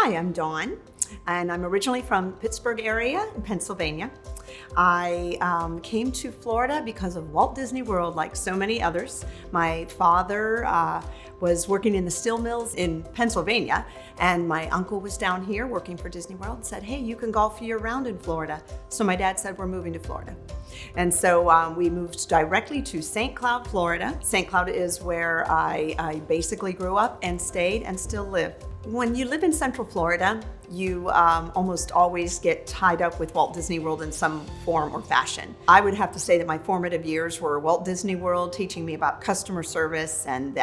Hi, I'm Dawn, and I'm originally from Pittsburgh area in Pennsylvania. I came to Florida because of Walt Disney World, like so many others. My father was working in the steel mills in Pennsylvania, and my uncle was down here working for Disney World and said, hey, you can golf year-round in Florida. So my dad said, we're moving to Florida. And so we moved directly to St. Cloud, Florida. St. Cloud is where I basically grew up and stayed and still live. When you live in Central Florida, you almost always get tied up with Walt Disney World in some form or fashion. I would have to say that my formative years were Walt Disney World, teaching me about customer service and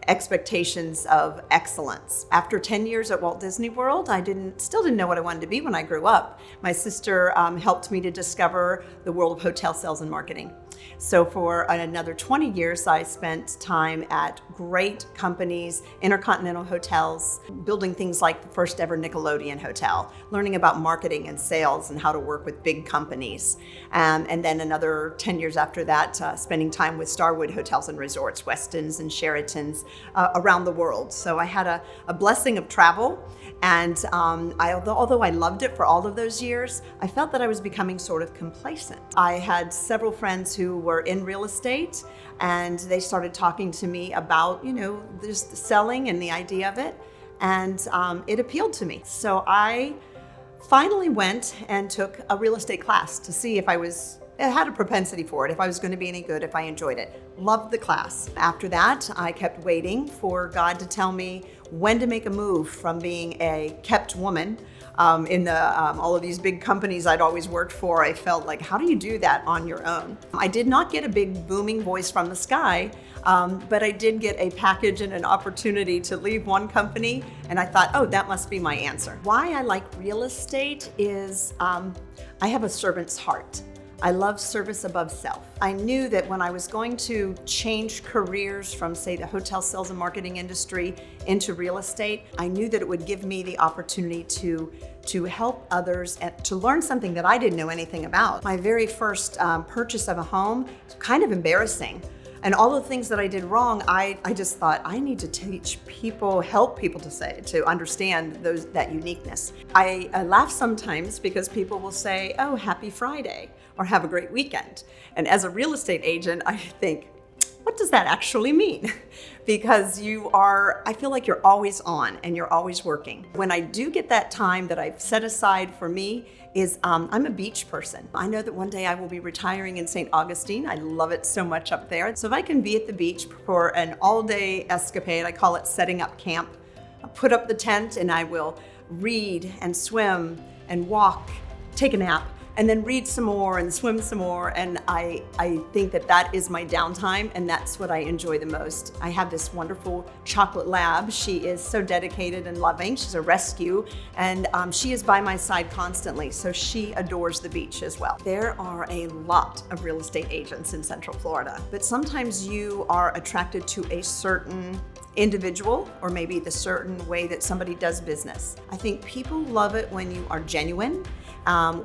expectations of excellence. After 10 years at Walt Disney World, I still didn't know what I wanted to be when I grew up. My sister helped me to discover the world of hotel sales and marketing. So for another 20 years, I spent time at great companies, intercontinental hotels, building things like the first ever Nickelodeon hotel, learning about marketing and sales and how to work with big companies. And then another 10 years after that, spending time with Starwood Hotels and Resorts, Westins and Sheratons around the world. So I had a blessing of travel. And although I loved it for all of those years, I felt that I was becoming sort of complacent. I had several friends who were in real estate, and they started talking to me about, just selling and the idea of it, and it appealed to me. So I finally went and took a real estate class to see if I had a propensity for it, if I was going to be any good, if I enjoyed it. Loved the class. After that, I kept waiting for God to tell me when to make a move from being a kept woman in all of these big companies I'd always worked for. I felt like, how do you do that on your own? I did not get a big booming voice from the sky, but I did get a package and an opportunity to leave one company, and I thought, oh, that must be my answer. Why I like real estate is I have a servant's heart. I love service above self. I knew that when I was going to change careers from, say, the hotel sales and marketing industry into real estate, I knew that it would give me the opportunity to help others and to learn something that I didn't know anything about. My very first purchase of a home, kind of embarrassing. And all the things that I did wrong, I just thought, I need to teach people, help people to understand that uniqueness. I laugh sometimes because people will say, oh, happy Friday, or have a great weekend. And as a real estate agent, I think, what does that actually mean? Because I feel like you're always on and you're always working. When I do get that time that I've set aside for me I'm a beach person. I know that one day I will be retiring in St. Augustine. I love it so much up there. So if I can be at the beach for an all-day escapade, I call it setting up camp, I'll put up the tent and I will read and swim and walk, take a nap, and then read some more and swim some more. And I think that is my downtime, and that's what I enjoy the most. I have this wonderful chocolate lab. She is so dedicated and loving. She's a rescue, and she is by my side constantly. So she adores the beach as well. There are a lot of real estate agents in Central Florida, but sometimes you are attracted to a certain individual or maybe the certain way that somebody does business. I think people love it when you are genuine,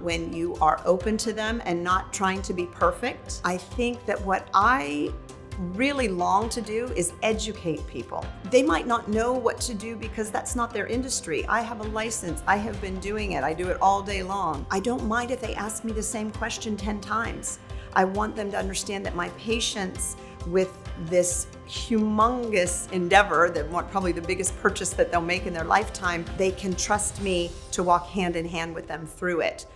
when you are open to them and not trying to be perfect. I think that what I really long to do is educate people. They might not know what to do because that's not their industry. I have a license. I have been doing it. I do it all day long. I don't mind if they ask me the same question 10 times. I want them to understand that my patience with this humongous endeavor, probably the biggest purchase that they'll make in their lifetime, they can trust me to walk hand in hand with them through it.